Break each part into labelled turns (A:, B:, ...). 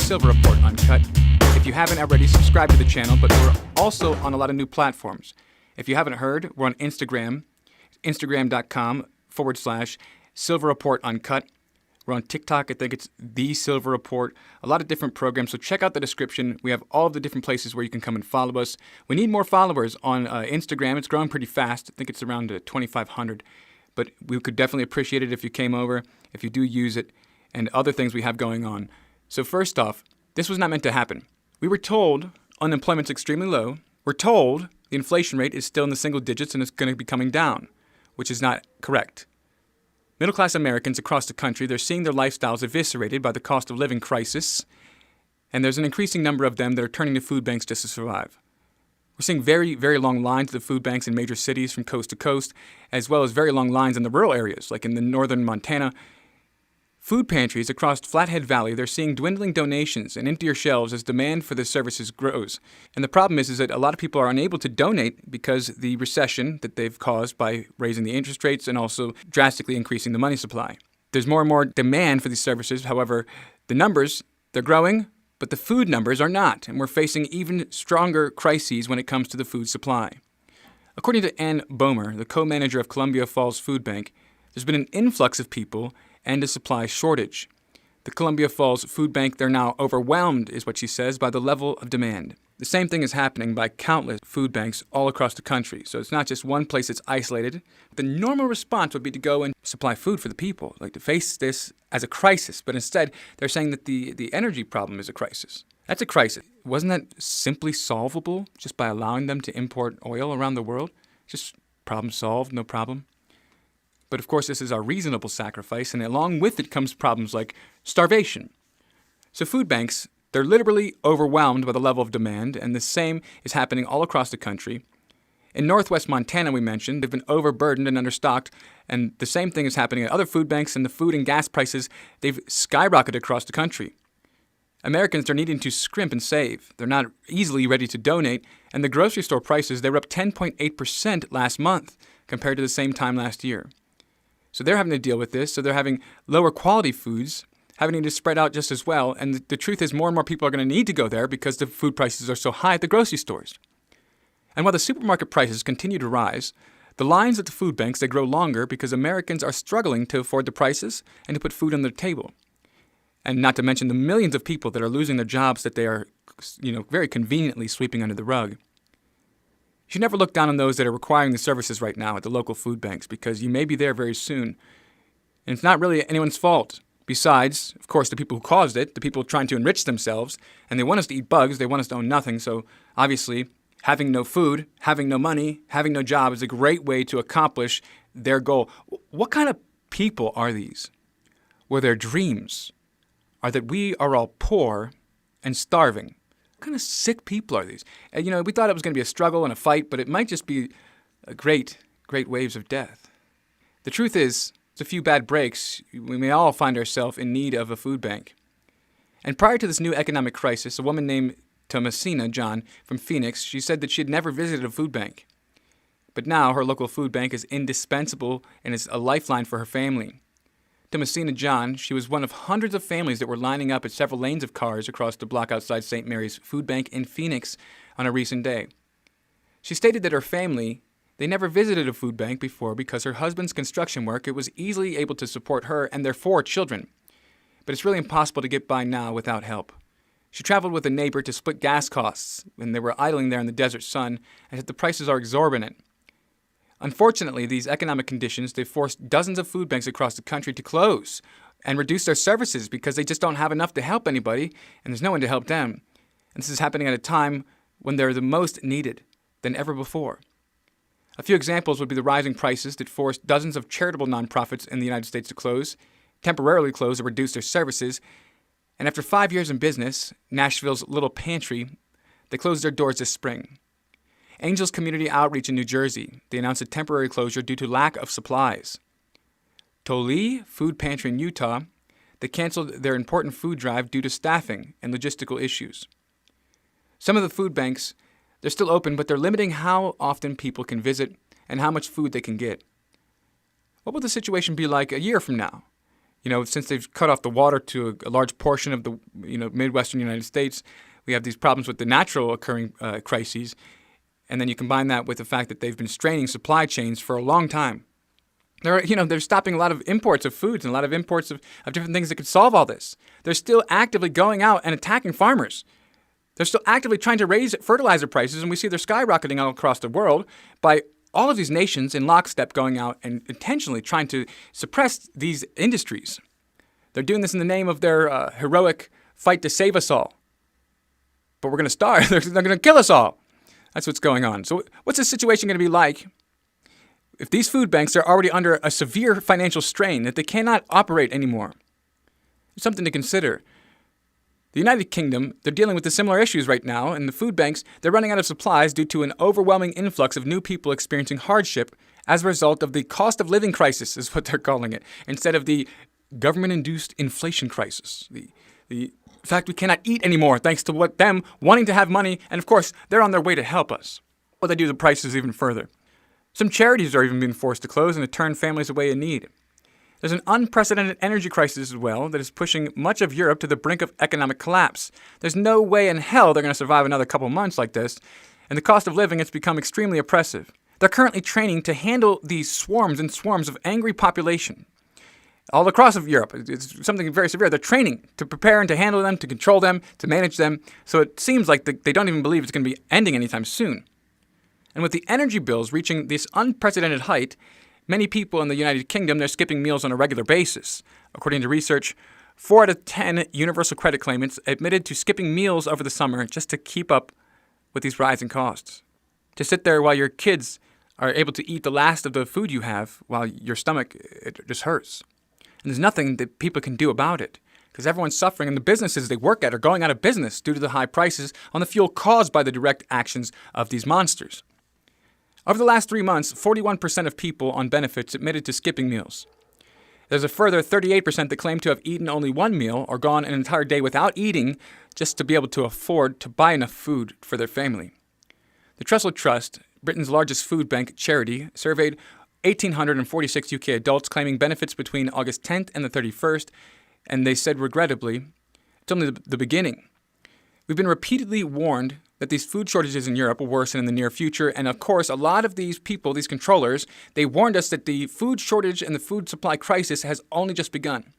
A: Silver Report Uncut. If you haven't already, subscribe to the channel, but we're also on a lot of new platforms. If you haven't heard, we're on Instagram, instagram.com/Silver Report Uncut. We're on TikTok, I think it's The Silver Report, a lot of different programs, so check out the description. We have all of the different places where you can come and follow us. We need more followers on Instagram. It's growing pretty fast. I think it's around 2,500, but we could definitely appreciate it if you came over, if you do use it, and other things we have going on. So first off, this was not meant to happen. We were told unemployment's extremely low. We're told the inflation rate is still in the single digits and it's going to be coming down, which is not correct. Middle-class Americans across the country, they're seeing their lifestyles eviscerated by the cost of living crisis, and there's an increasing number of them that are turning to food banks just to survive. We're seeing very, very long lines at the food banks in major cities from coast to coast, as well as very long lines in the rural areas, like in the northern Montana. Food pantries across Flathead Valley, they're seeing dwindling donations and emptier shelves as demand for the services grows. And the problem is that a lot of people are unable to donate because the recession that they've caused by raising the interest rates and also drastically increasing the money supply. There's more and more demand for these services. However, the numbers, they're growing, but the food numbers are not. And we're facing even stronger crises when it comes to the food supply. According to Ann Bohmer, the co-manager of Columbia Falls Food Bank, there's been an influx of people and a supply shortage. The Columbia Falls Food Bank, they're now overwhelmed, is what she says, by the level of demand. The same thing is happening by countless food banks all across the country. So it's not just one place that's isolated. The normal response would be to go and supply food for the people, like to face this as a crisis. But instead, they're saying that the energy problem is a crisis. That's a crisis. Wasn't that simply solvable just by allowing them to import oil around the world? Just problem solved, no problem. But of course, this is our reasonable sacrifice, and along with it comes problems like starvation. So food banks, they're literally overwhelmed by the level of demand, and the same is happening all across the country. In northwest Montana, we mentioned, they've been overburdened and understocked, and the same thing is happening at other food banks, and the food and gas prices, they've skyrocketed across the country. Americans are needing to scrimp and save. They're not easily ready to donate, and the grocery store prices, they were up 10.8% last month compared to the same time last year. So they're having to deal with this, so they're having lower quality foods, having to spread out just as well, and the truth is more and more people are going to need to go there because the food prices are so high at the grocery stores. And while the supermarket prices continue to rise, the lines at the food banks, they grow longer because Americans are struggling to afford the prices and to put food on their table. And not to mention the millions of people that are losing their jobs that they are, very conveniently sweeping under the rug. You should never look down on those that are requiring the services right now at the local food banks because you may be there very soon. And it's not really anyone's fault. Besides, of course, the people who caused it, the people trying to enrich themselves, and they want us to eat bugs, they want us to own nothing. So obviously, having no food, having no money, having no job is a great way to accomplish their goal. What kind of people are these? Well, their dreams are that we are all poor and starving. What kind of sick people are these? And, we thought it was going to be a struggle and a fight, but it might just be a great waves of death. The truth is, it's a few bad breaks. We may all find ourselves in need of a food bank. And prior to this new economic crisis, a woman named Thomasina John from Phoenix, she said that she had never visited a food bank. But now her local food bank is indispensable and is a lifeline for her family. Thomasina John, she was one of hundreds of families that were lining up at several lanes of cars across the block outside St. Mary's Food Bank in Phoenix on a recent day. She stated that her family, they never visited a food bank before because her husband's construction work, it was easily able to support her and their 4 children. But it's really impossible to get by now without help. She traveled with a neighbor to split gas costs when they were idling there in the desert sun, and the prices are exorbitant. Unfortunately, these economic conditions, they've forced dozens of food banks across the country to close and reduce their services because they just don't have enough to help anybody, and there's no one to help them. And this is happening at a time when they're the most needed than ever before. A few examples would be the rising prices that forced dozens of charitable nonprofits in the United States to close, temporarily close or reduce their services, and after 5 years in business, Nashville's Little Pantry, they closed their doors this spring. Angels Community Outreach in New Jersey, they announced a temporary closure due to lack of supplies. Tolee Food Pantry in Utah, they canceled their important food drive due to staffing and logistical issues. Some of the food banks, they're still open, but they're limiting how often people can visit and how much food they can get. What will the situation be like a year from now? Since they've cut off the water to a large portion of the Midwestern United States, we have these problems with the natural occurring crises. And then you combine that with the fact that they've been straining supply chains for a long time. They're stopping a lot of imports of foods and a lot of imports of different things that could solve all this. They're still actively going out and attacking farmers. They're still actively trying to raise fertilizer prices, and we see they're skyrocketing all across the world by all of these nations in lockstep going out and intentionally trying to suppress these industries. They're doing this in the name of their heroic fight to save us all. But we're going to starve. They're going to kill us all. That's what's going on. So what's the situation going to be like if these food banks are already under a severe financial strain that they cannot operate anymore? It's something to consider. The United Kingdom, they're dealing with the similar issues right now, and the food banks, they're running out of supplies due to an overwhelming influx of new people experiencing hardship as a result of the cost of living crisis, is what they're calling it, instead of the government-induced inflation crisis. The fact we cannot eat anymore thanks to them wanting to have money, and of course, they're on their way to help us. Well, they do the prices even further. Some charities are even being forced to close and to turn families away in need. There's an unprecedented energy crisis as well that is pushing much of Europe to the brink of economic collapse. There's no way in hell they're going to survive another couple months like this, and the cost of living has become extremely oppressive. They're currently training to handle these swarms and swarms of angry population all across of Europe. It's something very severe. They're training to prepare and to handle them, to control them, to manage them, so it seems like they don't even believe it's going to be ending anytime soon. And with the energy bills reaching this unprecedented height, many people in the United Kingdom, they're skipping meals on a regular basis. According to research, 4 out of 10 universal credit claimants admitted to skipping meals over the summer just to keep up with these rising costs. To sit there while your kids are able to eat the last of the food you have while your stomach, it just hurts. And there's nothing that people can do about it because everyone's suffering and the businesses they work at are going out of business due to the high prices on the fuel caused by the direct actions of these monsters. Over the last 3 months, 41% of people on benefits admitted to skipping meals. There's a further 38% that claim to have eaten only one meal or gone an entire day without eating just to be able to afford to buy enough food for their family. The Trussell Trust, Britain's largest food bank charity, surveyed 1,846 UK adults claiming benefits between August 10th and the 31st, and they said, regrettably, it's only the beginning. We've been repeatedly warned that these food shortages in Europe will worsen in the near future, and of course, a lot of these people, these controllers, they warned us that the food shortage and the food supply crisis has only just begun.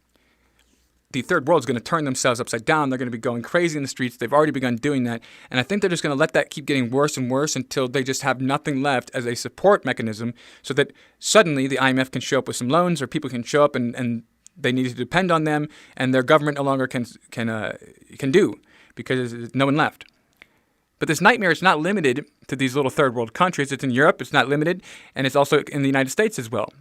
A: The third world is going to turn themselves upside down. They're going to be going crazy in the streets. They've already begun doing that. And I think they're just going to let that keep getting worse and worse until they just have nothing left as a support mechanism so that suddenly the IMF can show up with some loans or people can show up and they need to depend on them and their government no longer can do because there's no one left. But this nightmare is not limited to these little third world countries. It's in Europe. It's not limited. And it's also in the United States as well.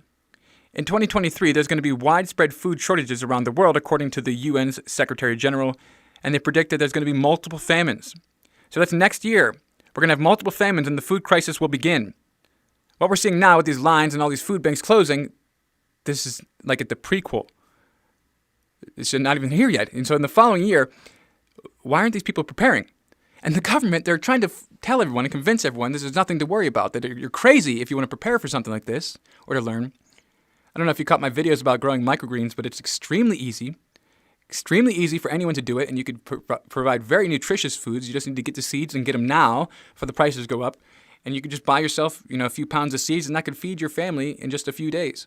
A: In 2023, there's going to be widespread food shortages around the world, according to the UN's Secretary General, and they predict that there's going to be multiple famines. So that's next year. We're going to have multiple famines and the food crisis will begin. What we're seeing now with these lines and all these food banks closing, this is like at the prequel. It's not even here yet. And so in the following year, why aren't these people preparing? And the government, they're trying to tell everyone and convince everyone there's nothing to worry about, that you're crazy if you want to prepare for something like this or to learn. I don't know if you caught my videos about growing microgreens, but it's extremely easy for anyone to do it, and you could provide very nutritious foods. You just need to get the seeds and get them now before the prices go up, and you could just buy yourself, a few pounds of seeds, and that could feed your family in just a few days.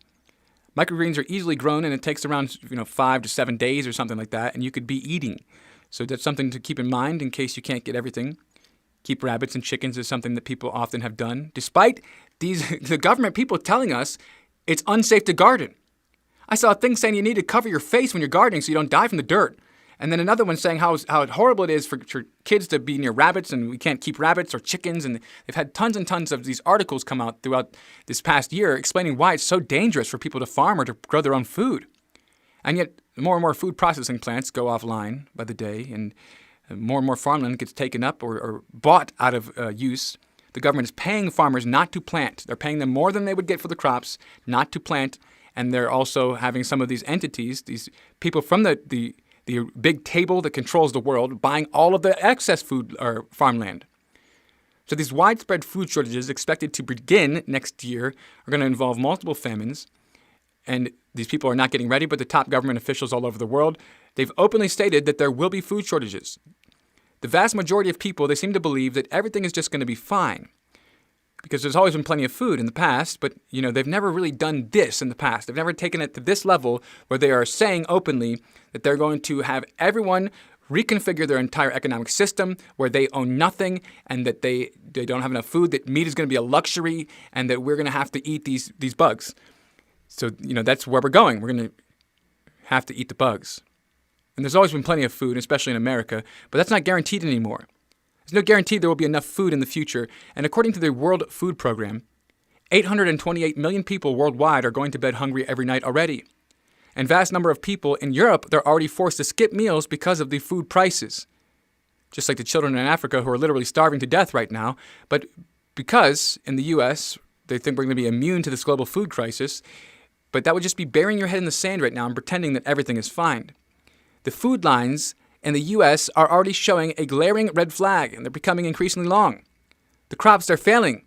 A: Microgreens are easily grown, and it takes around 5 to 7 days or something like that, and you could be eating. So that's something to keep in mind in case you can't get everything. Keep rabbits and chickens is something that people often have done, despite the government people telling us it's unsafe to garden. I saw a thing saying you need to cover your face when you're gardening so you don't die from the dirt. And then another one saying how horrible it is for kids to be near rabbits and we can't keep rabbits or chickens. And they've had tons and tons of these articles come out throughout this past year explaining why it's so dangerous for people to farm or to grow their own food. And yet more and more food processing plants go offline by the day and more farmland gets taken up or bought out of use. The government is paying farmers not to plant. They're paying them more than they would get for the crops not to plant. And they're also having some of these entities, these people from the big table that controls the world, buying all of the excess food or farmland. So these widespread food shortages expected to begin next year are going to involve multiple famines. and these people are not getting ready, but the top government officials all over the world, they've openly stated that there will be food shortages. The vast majority of people, they seem to believe that everything is just going to be fine because there's always been plenty of food in the past, but they've never really done this in the past. They've never taken it to this level where they are saying openly that they're going to have everyone reconfigure their entire economic system where they own nothing and that they don't have enough food, that meat is going to be a luxury and that we're going to have to eat these bugs. So, that's where we're going. We're going to have to eat the bugs. And there's always been plenty of food, especially in America, but that's not guaranteed anymore. There's no guarantee there will be enough food in the future. And according to the World Food Program, 828 million people worldwide are going to bed hungry every night already. And vast number of people in Europe, they're already forced to skip meals because of the food prices. Just like the children in Africa who are literally starving to death right now. But because in the U.S., they think we're going to be immune to this global food crisis, but that would just be burying your head in the sand right now and pretending that everything is fine. The food lines in the U.S. are already showing a glaring red flag, and they're becoming increasingly long. The crops, they're failing.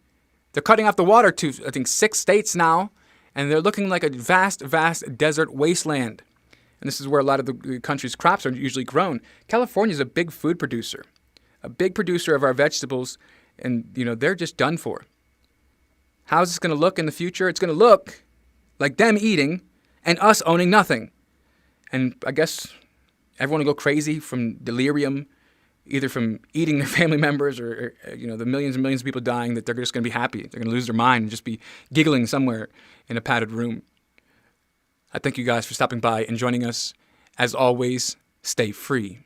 A: They're cutting off the water to, I think, 6 states now, and they're looking like a vast, vast desert wasteland. And this is where a lot of the country's crops are usually grown. California is a big food producer, a big producer of our vegetables, and, they're just done for. How is this going to look in the future? It's going to look like them eating and us owning nothing. And I guess everyone will go crazy from delirium, either from eating their family members or the millions and millions of people dying, that they're just going to be happy. They're going to lose their mind and just be giggling somewhere in a padded room. I thank you guys for stopping by and joining us. As always, stay free.